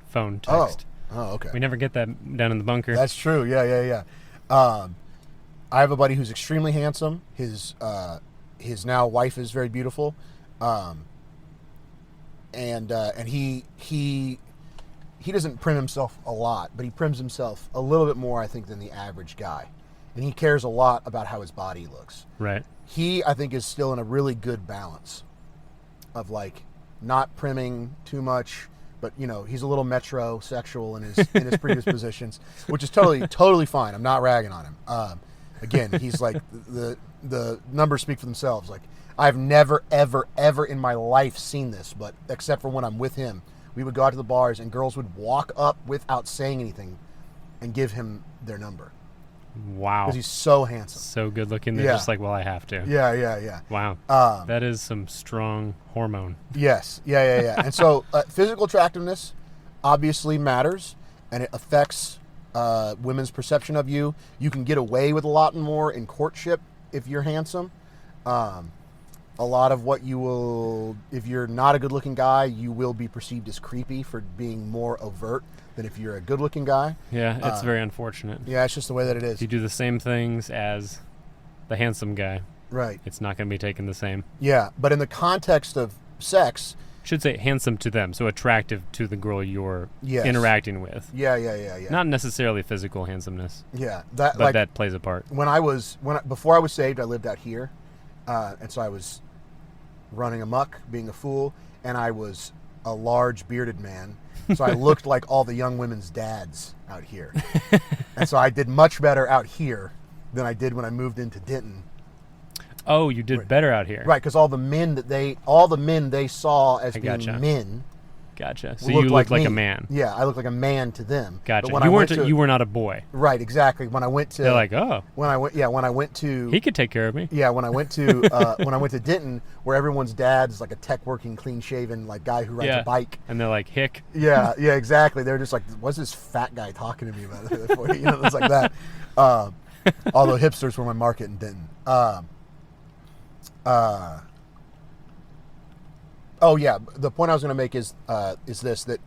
phone text. Oh, okay. We never get that down in the bunker. That's true. Yeah. I have a buddy who's extremely handsome. His now wife is very beautiful, and he doesn't prim himself a lot, but he prims himself a little bit more, I think, than the average guy, and he cares a lot about how his body looks. Right. He, I think, is still in a really good balance of like not primming too much, but he's a little metrosexual in his previous positions, which is totally fine. I'm not ragging on him. Again, he's like the numbers speak for themselves. Like, I've never ever in my life seen this, but except for when I'm with him, we would go out to the bars and girls would walk up without saying anything and give him their number. Wow. Because he's so handsome. So good looking. They're just like, well, I have to. Yeah. Wow. That is some strong hormone. Yes. Yeah. And so physical attractiveness obviously matters, and it affects women's perception of you. You can get away with a lot more in courtship if you're handsome. A lot of what you will, if you're not a good-looking guy, you will be perceived as creepy for being more overt than if you're a good-looking guy. Yeah, it's very unfortunate. Yeah, it's just the way that it is. If you do the same things as the handsome guy, right, it's not going to be taken the same. Yeah, but in the context of sex... Should say handsome to them, so attractive to the girl you're interacting with. Yeah. Not necessarily physical handsomeness. Yeah. But that plays a part. Before I was saved, I lived out here, and so I was running amok, being a fool, and I was a large bearded man, so I looked like all the young women's dads out here. And so I did much better out here than I did when I moved into Denton. Oh, you did better out here. Right, because all the men they saw as being men. Gotcha. So you looked like a man. Yeah, I looked like a man to them. Gotcha. You were not a boy. Right, exactly. When I went to, they're like, oh. When I went to, he could take care of me. Yeah, when I went to Denton, where everyone's dad's like a tech working, clean shaven like guy who rides a bike, and they're like, hick. Yeah, exactly. They're just like, what's this fat guy talking to me about? It's like that. Although hipsters were my market in Denton. Oh yeah, the point I was going to make is this: that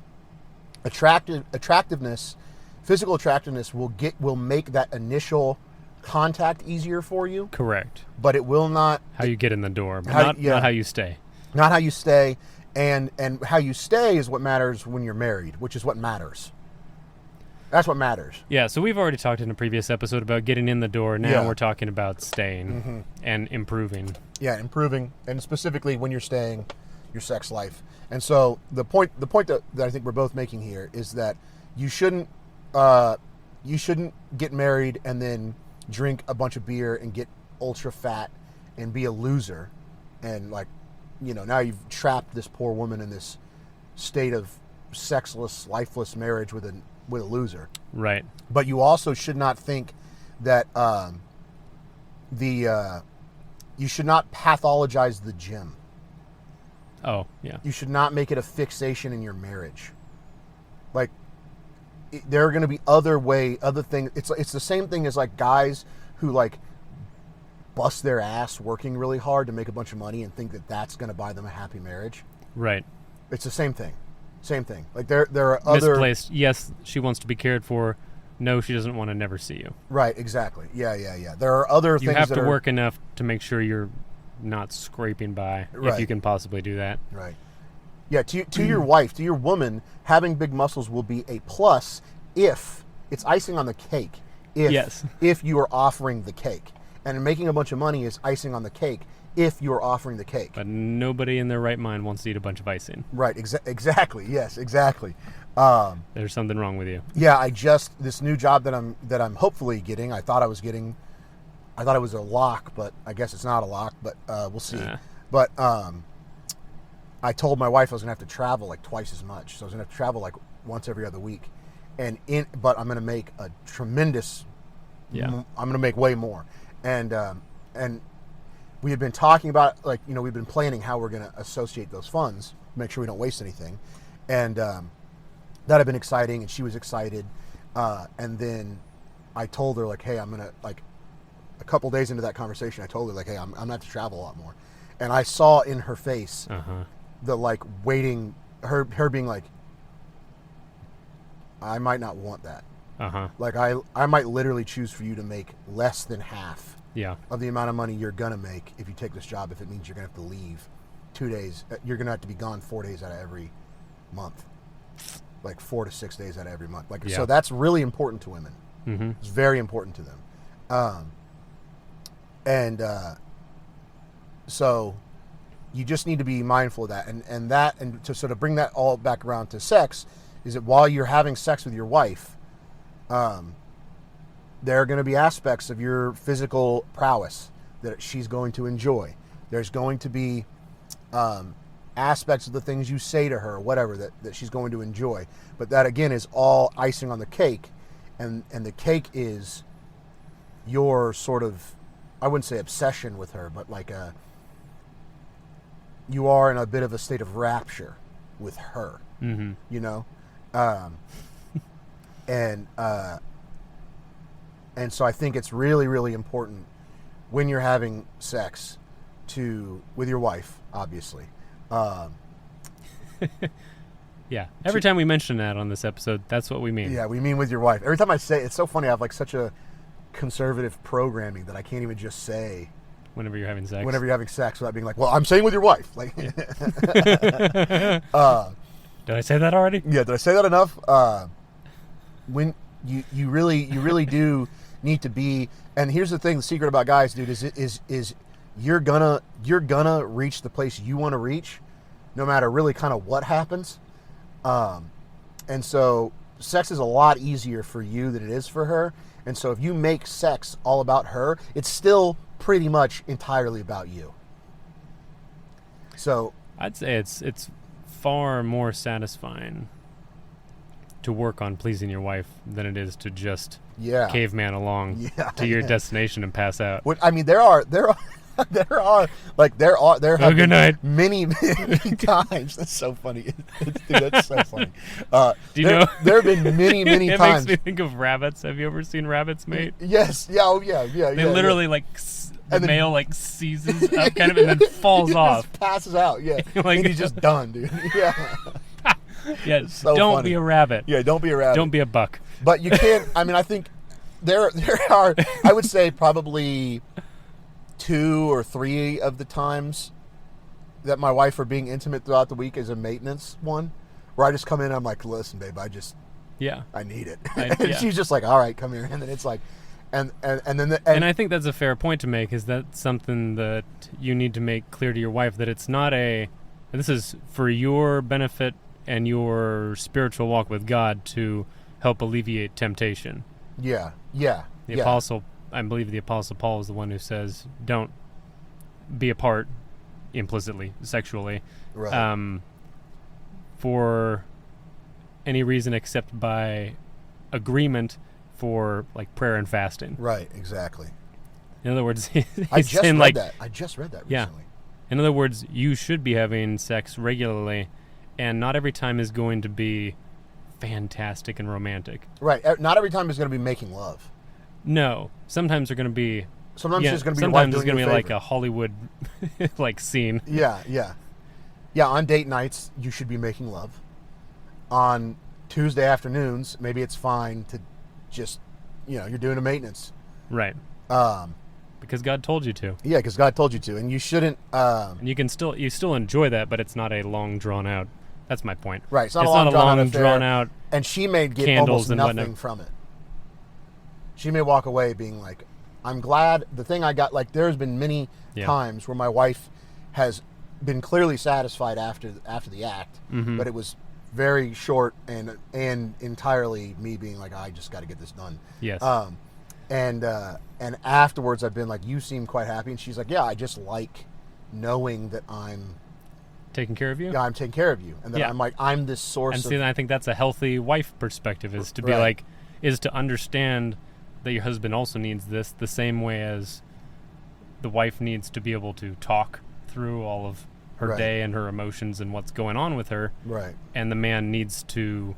attractiveness, physical attractiveness will make that initial contact easier for you. Correct. But it will not how you get in the door, but not how you stay. Not how you stay, and how you stay is what matters when you're married, which is what matters. That's what matters. Yeah, so we've already talked in a previous episode about getting in the door. Now we're talking about staying and improving. Yeah, improving, and specifically when you're staying, your sex life. And so the point that I think we're both making here is that you shouldn't get married and then drink a bunch of beer and get ultra fat and be a loser, and now you've trapped this poor woman in this state of sexless, lifeless marriage with a loser. Right. But you also should not think that you should not pathologize the gym. Oh, yeah. You should not make it a fixation in your marriage. Like, there are going to be other things. It's the same thing as like guys who like bust their ass working really hard to make a bunch of money and think that that's going to buy them a happy marriage. Right. It's the same thing. Same thing. Like there are other misplaced. Yes, she wants to be cared for. No, she doesn't want to never see you. Right. Exactly. Yeah. There are other things. You have to work enough to make sure you're not scraping by, if you can possibly do that. Right. Yeah. To your wife, to your woman, having big muscles will be a plus if it's icing on the cake. If you are offering the cake, and making a bunch of money is icing on the cake. If you're offering the cake. But nobody in their right mind wants to eat a bunch of icing. Right, exactly. Yes, exactly. There's something wrong with you. Yeah, this new job that I'm hopefully getting, I thought it was a lock, but I guess it's not a lock, but we'll see. But I told my wife I was going to have to travel like twice as much. So I was going to have to travel like once every other week. But I'm going to make a tremendous, I'm going to make way more. And we had been talking about, like, we've been planning how we're going to associate those funds, make sure we don't waste anything. And that had been exciting, and she was excited. And then I told her, like, hey, I'm going to, like, a couple days into that conversation, I told her, like, hey, I'm going to have to travel a lot more. And I saw in her face the, like, waiting, her being like, I might not want that. Like, I might literally choose for you to make less than half of the amount of money you're going to make if you take this job, if it means you're going to have to leave 2 days. You're going to have to be gone 4 days out of every month. Like 4 to 6 days out of every month. Like, so that's really important to women. It's very important to them. So you just need to be mindful of that. And to sort of bring that all back around to sex, is that while you're having sex with your wife, there are going to be aspects of your physical prowess that she's going to enjoy. There's going to be aspects of the things you say to her, whatever, that she's going to enjoy. But that, again, is all icing on the cake. And the cake is your sort of, I wouldn't say obsession with her, but like you are in a bit of a state of rapture with her, and so I think it's really, really important when you're having sex with your wife, obviously. Yeah. Every time we mention that on this episode, that's what we mean. Yeah, we mean with your wife. Every time I say it's so funny. I have like such a conservative programming that I can't even just say whenever you're having sex. Whenever you're having sex, without being like, well, I'm saying with your wife. Like, did I say that already? Yeah, did I say that enough? When you really do need to be. And here's the thing: the secret about guys, dude, is you're gonna reach the place you want to reach, no matter really kind of what happens. And so sex is a lot easier for you than it is for her. And so if you make sex all about her, it's still pretty much entirely about you. So I'd say it's far more satisfying to work on pleasing your wife than it is to just caveman along to your destination and pass out. I mean, there have been many times. That's so funny. Dude, that's so funny. Do you know? There have been many times. It makes me think of rabbits. Have you ever seen rabbits mate? Yes. Yeah. Oh, yeah. They literally the male like seizes up kind of and then falls off. Just passes out. Yeah. Like, and he's just done, dude. Yeah. Yeah. So don't be a rabbit. Yeah. Don't be a rabbit. Don't be a buck. But you can't. I mean, I think there are. I would say probably 2 or 3 of the times that my wife are being intimate throughout the week is a maintenance one, where I just come in and I'm like, listen, babe, I need it. And she's just like, all right, come here. And then it's like, and I think that's a fair point to make, is that something that you need to make clear to your wife, that it's not this is for your benefit and your spiritual walk with God to help alleviate temptation. Yeah. I believe the Apostle Paul is the one who says, don't be apart implicitly, sexually, for any reason except by agreement for like prayer and fasting. Right, exactly. In other words, I just read that recently. Yeah. In other words, you should be having sex regularly, and not every time is going to be fantastic and romantic. Right. Not every time is going to be making love. No. Sometimes they're going to be... Sometimes it's going to be sometimes it's going to be like a Hollywood like scene. Yeah. Yeah, on date nights, you should be making love. On Tuesday afternoons, maybe it's fine to just, you're doing a maintenance. Right. Because God told you to. Yeah, because God told you to. And you shouldn't... and you still enjoy that, but it's not a long, drawn-out... That's my point. Right. It's not a long drawn out. And she may get almost nothing from it. She may walk away being like, I'm glad the thing I got, like, there's been many times where my wife has been clearly satisfied after the act, but it was very short and entirely me being like, I just got to get this done. Yes. And afterwards I've been like, you seem quite happy. And she's like, yeah, I just like knowing that I'm taking care of you? Yeah, I'm taking care of you. And then I'm like, I'm this source and I think that's a healthy wife perspective, is to be like, is to understand that your husband also needs this the same way as the wife needs to be able to talk through all of her day and her emotions and what's going on with her. Right. And the man needs to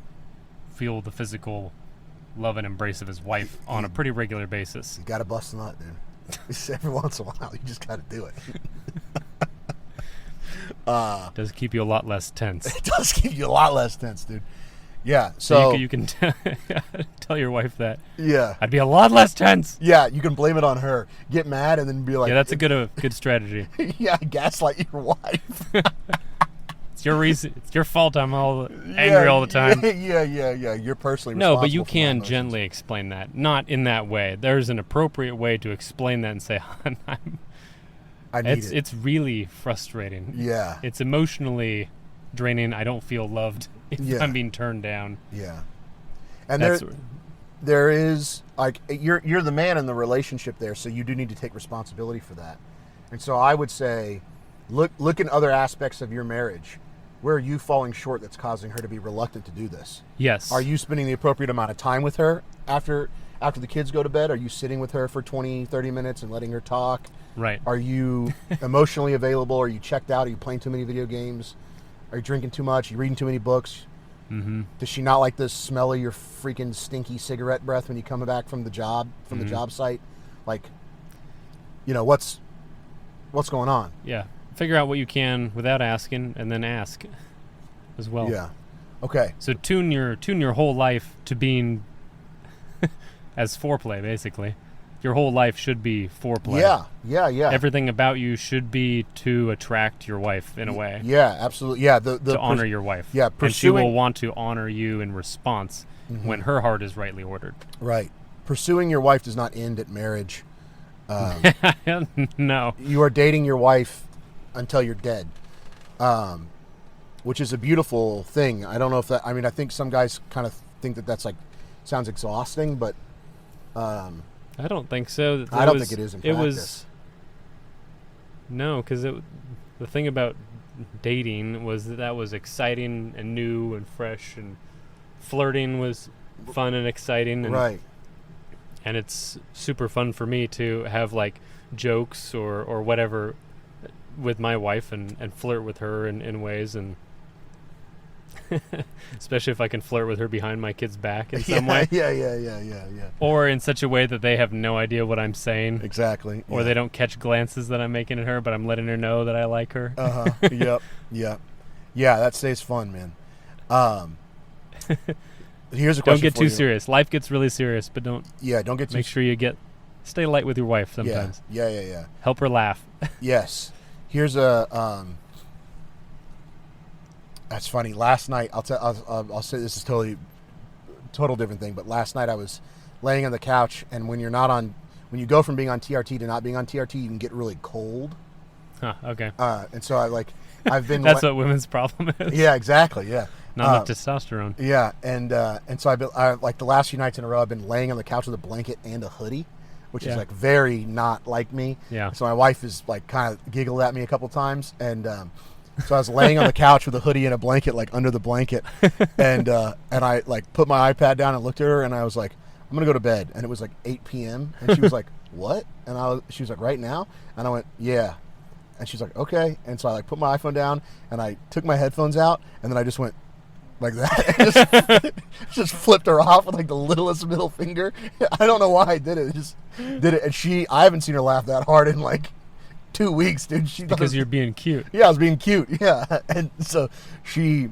feel the physical love and embrace of his wife on a pretty regular basis. You got to bust a nut, dude. Every once in a while, you just got to do it. Does keep you a lot less tense. It does keep you a lot less tense, dude. Yeah, so you can tell your wife that. Yeah, I'd be a lot less tense. Yeah, you can blame it on her. Get mad and then be like, yeah, that's a good strategy. Yeah, gaslight your wife. It's your reason. It's your fault. I'm all angry all the time. Yeah. You're personally responsible. No, but you can gently explain that. Not in that way. There's an appropriate way to explain that and say, "Hon, it's really frustrating. Yeah, it's emotionally draining. I don't feel loved if I'm being turned down." Yeah, and there is like you're the man in the relationship there, so you do need to take responsibility for that. And so I would say, look in other aspects of your marriage. Where are you falling short that's causing her to be reluctant to do this? Yes. Are you spending the appropriate amount of time with her after the kids go to bed? Are you sitting with her for 20, 30 minutes and letting her talk? Right. Are you emotionally available? Are you checked out? Are you playing too many video games? Are you drinking too much? Are you reading too many books? Mm-hmm. Does she not like the smell of your freaking stinky cigarette breath when you come back from the job site? Like, what's going on? Yeah. Figure out what you can without asking, and then ask as well. Yeah. Okay. So tune your whole life to being as foreplay, basically. Your whole life should be foreplay. Yeah. Everything about you should be to attract your wife in a way. Yeah, absolutely. Yeah, to honor your wife. Yeah, and she will want to honor you in response when her heart is rightly ordered. Right. Pursuing your wife does not end at marriage. No. You are dating your wife until you're dead, which is a beautiful thing. I don't know if that. I mean, I think some guys kind of think that that's like sounds exhausting, but I don't think so. I don't think it is in practice. It was no, because the thing about dating was that was exciting and new and fresh, and flirting was fun and exciting, and, right? And it's super fun for me to have like jokes or whatever with my wife and flirt with her in ways, and especially if I can flirt with her behind my kid's back in some way. Yeah. Or in such a way that they have no idea what I'm saying. Exactly. Or they don't catch glances that I'm making at her, but I'm letting her know that I like her. Yep. Yeah, that stays fun, man. Here's a question. Don't get too serious. Life gets really serious, but don't get too make sure you stay light with your wife sometimes. Yeah. Help her laugh. Yes. Here's a that's funny. Last night, I'll say this is total different thing, but last night I was laying on the couch, and when you go from being on TRT to not being on TRT, you can get really cold. Huh, okay. And so I've been that's what women's problem is. Yeah, exactly. Yeah. Not enough testosterone. Yeah, and so I like the last few nights in a row, I've been laying on the couch with a blanket and a hoodie, which is like very not like me. Yeah. So my wife is like kind of giggled at me a couple times, and so I was laying on the couch with a hoodie and a blanket, like under the blanket, and I like put my iPad down and looked at her, and I was like, I'm gonna go to bed, and it was like 8 p.m. and she was like, what? And she was like, right now? And I went, yeah. And she's like, okay. And so I like put my iPhone down, and I took my headphones out, and then I just went like that. just flipped her off with like the littlest middle finger. I don't know why I did it. I just did it. And I haven't seen her laugh that hard in like 2 weeks, dude. Because you're being cute. Yeah, I was being cute. Yeah. And so she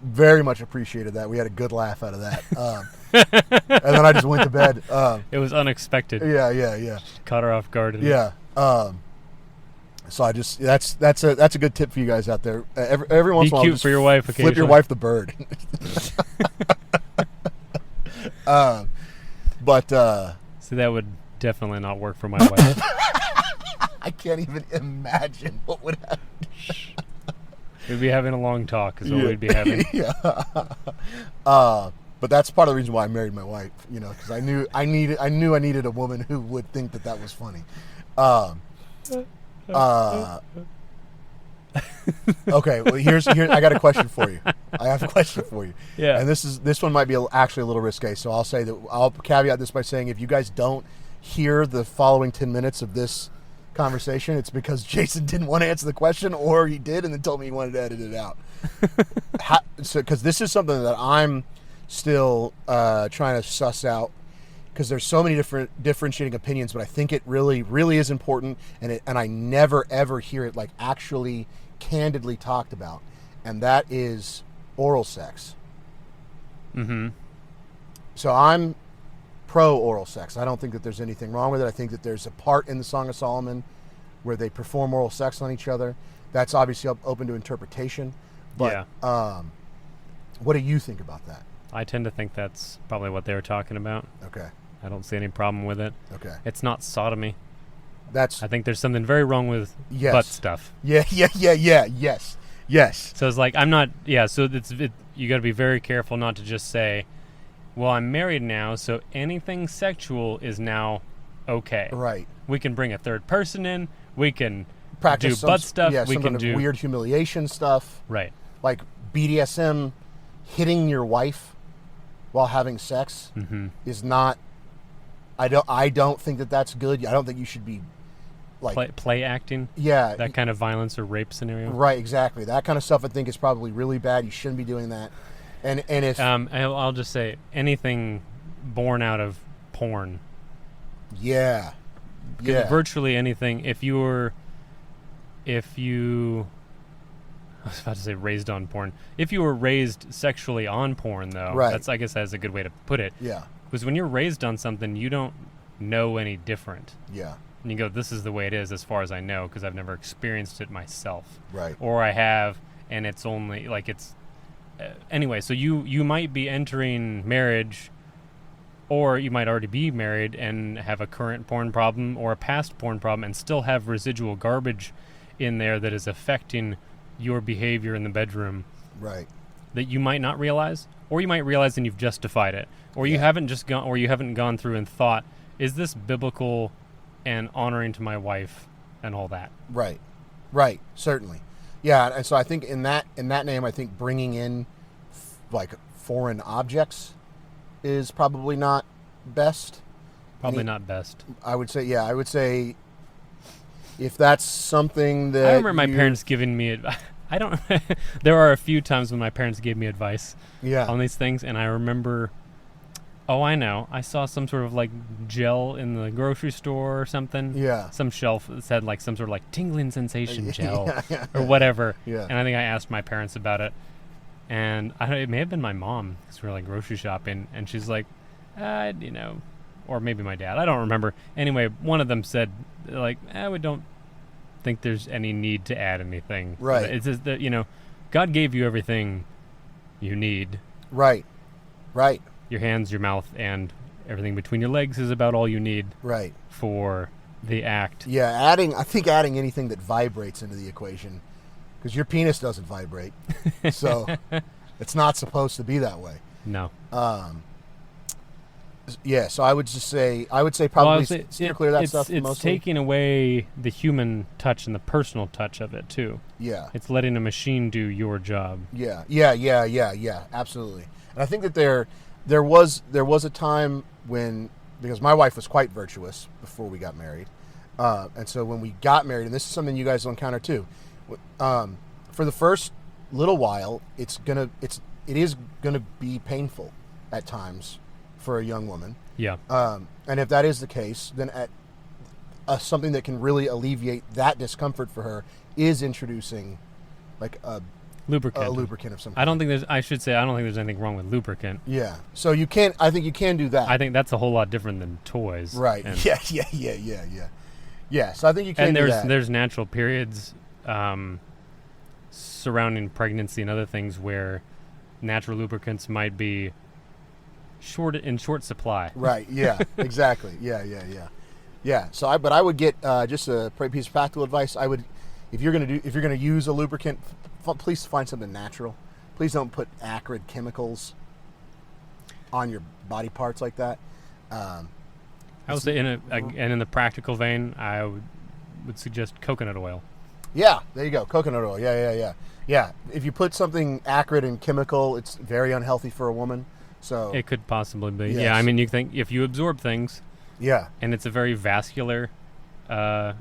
very much appreciated that. We had a good laugh out of that. And then I just went to bed. It was unexpected. Yeah. Caught her off guard. Yeah. So I just that's a good tip for you guys out there. Every once in a while, be cute for your wife. Flip your wife the bird. But see, that would definitely not work for my wife. I can't even imagine what would happen. We'd be having a long talk, is what we'd be having. Yeah. But that's part of the reason why I married my wife. Because I knew I needed a woman who would think that was funny. Okay, well here I got a question for you. Yeah. And this one might be actually a little risque, so I'll caveat this by saying if you guys don't hear the following 10 minutes of this conversation, it's because Jason didn't want to answer the question, or he did and then told me he wanted to edit it out. Because this is something that I'm still trying to suss out, because there's so many differentiating opinions, but I think it really, really is important, and I never ever hear it like actually candidly talked about, and that is oral sex. Mm-hmm. So I'm pro oral sex. I don't think that there's anything wrong with it. I think that there's a part in the Song of Solomon where they perform oral sex on each other. That's obviously open to interpretation. But what do you think about that? I tend to think that's probably what they were talking about. Okay. I don't see any problem with it. Okay. It's not sodomy. I think there's something very wrong with butt stuff. Yes. So it's like, I'm not, so you got to be very careful not to just say, well, I'm married now, so anything sexual is now okay. Right. We can bring a third person in. We can practice do butt stuff. Yeah, we can do weird humiliation stuff. Right. Like BDSM, hitting your wife while having sex is not. I don't think that that's good. I don't think you should be like play acting. Yeah. That kind of violence or rape scenario. Right. Exactly. That kind of stuff I think is probably really bad. You shouldn't be doing that. And if I'll just say anything born out of porn. Yeah. Virtually anything. If you I was about to say raised on porn. If you were raised sexually on porn, though, right. I guess that's a good way to put it. Yeah. Because when you're raised on something, you don't know any different. Yeah. And you go, this is the way it is as far as I know, because I've never experienced it myself. Right. Or I have, and it's only, like, it's... anyway, so you might be entering marriage, or you might already be married and have a current porn problem or a past porn problem and still have residual garbage in there that is affecting your behavior in the bedroom. Right. That you might not realize, or you might realize and you've justified it, or you haven't gone through and thought, is this biblical and honoring to my wife and all that? Right. Right. Certainly. Yeah, and so I think in that name, I think bringing in like foreign objects is probably not best. Not best. I would say if that's something that I remember my parents giving me advice. I don't. There are a few times when my parents gave me advice on these things, and I remember. Oh, I know. I saw some sort of like gel in the grocery store or something. Yeah. Some shelf that said like some sort of like tingling sensation gel or whatever. Yeah. And I think I asked my parents about it, and it may have been my mom because we were like grocery shopping, and she's like, or maybe my dad. I don't remember. Anyway, one of them said like, we don't think there's any need to add anything. Right. It's just that God gave you everything you need. Right. Right. Your hands, your mouth, and everything between your legs is about all you need. Right. For the act. Yeah, I think adding anything that vibrates into the equation, because your penis doesn't vibrate, so it's not supposed to be that way. No. Yeah, so I would say probably steer clear of that stuff. It's mostly. Taking away the human touch and the personal touch of it too. Yeah. It's letting a machine do your job. Yeah, absolutely. And I think that there was a time when, because my wife was quite virtuous before we got married, and so when we got married, and this is something you guys will encounter too, for the first little while, it is gonna be painful at times for a young woman. Yeah. And if that is the case, then something that can really alleviate that discomfort for her is introducing like a lubricant. A lubricant of some kind. I don't think there's anything wrong with lubricant. Yeah. So I think you can do that. I think that's a whole lot different than toys. Right. Yeah. Yeah. So I think you can do that. And there's natural periods surrounding pregnancy and other things where natural lubricants might be in short supply. Right. Yeah. Exactly. Yeah. So I would get just a piece of practical advice. I would, if you're gonna use a lubricant, please find something natural. Please don't put acrid chemicals on your body parts like that. I would say in the practical vein, I would suggest coconut oil. Yeah, there you go. Coconut oil. Yeah. If you put something acrid and chemical, it's very unhealthy for a woman. So it could possibly be. Yes. Yeah, I mean, you think if you absorb things. Yeah. And it's a very vascular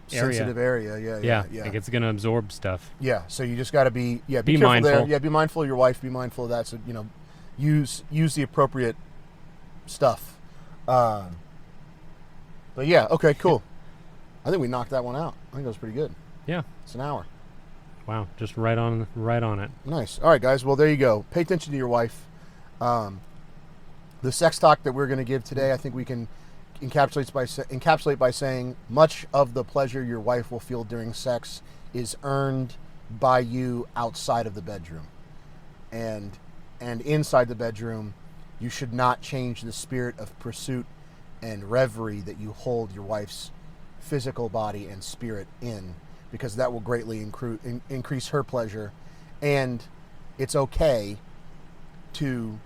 sensitive area. Yeah. Like it's gonna absorb stuff. Yeah, so you just got to be Be careful mindful. there. Yeah, be mindful of your wife. Be mindful of that. So use the appropriate stuff. But yeah, okay, cool. I think we knocked that one out. I think that was pretty good. Yeah, it's an hour. Wow, just right on it. Nice. All right, guys. Well, there you go. Pay attention to your wife. The sex talk that we're going to give today, I think we can encapsulate by saying much of the pleasure your wife will feel during sex is earned by you outside of the bedroom, and inside the bedroom, you should not change the spirit of pursuit and reverie that you hold your wife's physical body and spirit in, because that will greatly increase her pleasure. And it's okay to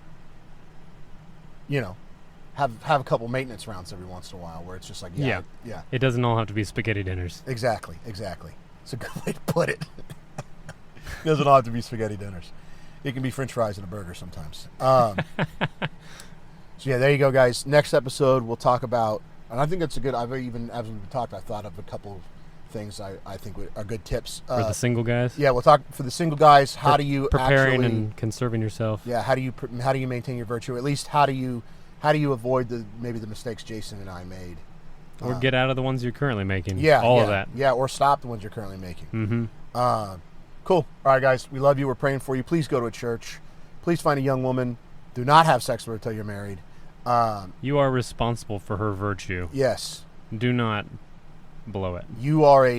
have a couple maintenance rounds every once in a while where it's just like yeah. It doesn't all have to be spaghetti dinners. Exactly. It's a good way to put it. It doesn't all have to be spaghetti dinners. It can be French fries and a burger sometimes. So yeah, there you go, guys. Next episode we'll talk about, and I think it's a good. As we talked, I thought of a couple of things I think are good tips for the single guys. Yeah, we'll talk for the single guys. How do you preparing and conserving yourself? Yeah, how do you maintain your virtue? At least how do you avoid maybe the mistakes Jason and I made, or get out of the ones you're currently making? Yeah, all of that. Yeah, or stop the ones you're currently making. Mm-hmm. Cool. All right, guys, we love you. We're praying for you. Please go to a church. Please find a young woman. Do not have sex with her until you're married. You are responsible for her virtue. Yes. Do not blow it. You are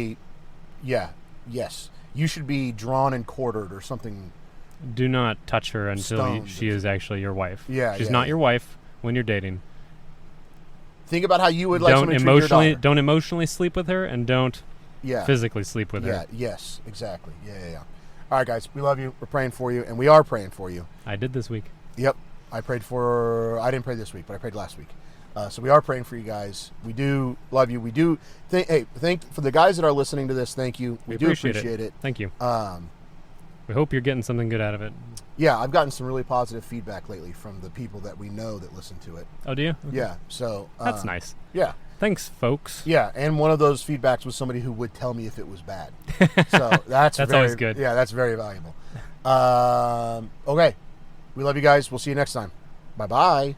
yes. You should be drawn and quartered or something. Do not touch her until she is actually your wife. Yeah, she's not your wife when you're dating. Think about how you would like somebody to treat your daughter. Don't emotionally sleep with her, and don't physically sleep with her. Yeah. Yes. Exactly. Yeah. All right, guys, we love you. We're praying for you, and we are praying for you. I did this week. Yep. I didn't pray this week, but I prayed last week. So we are praying for you guys. We do love you. We do thank for the guys that are listening to this. Thank you. We do appreciate it. Thank you. We hope you're getting something good out of it. Yeah, I've gotten some really positive feedback lately from the people that we know that listen to it. Oh, do you? Okay. Yeah. So that's nice. Yeah. Thanks, folks. Yeah, and one of those feedbacks was somebody who would tell me if it was bad. So that's always good. Yeah, that's very valuable. Okay. We love you guys. We'll see you next time. Bye-bye.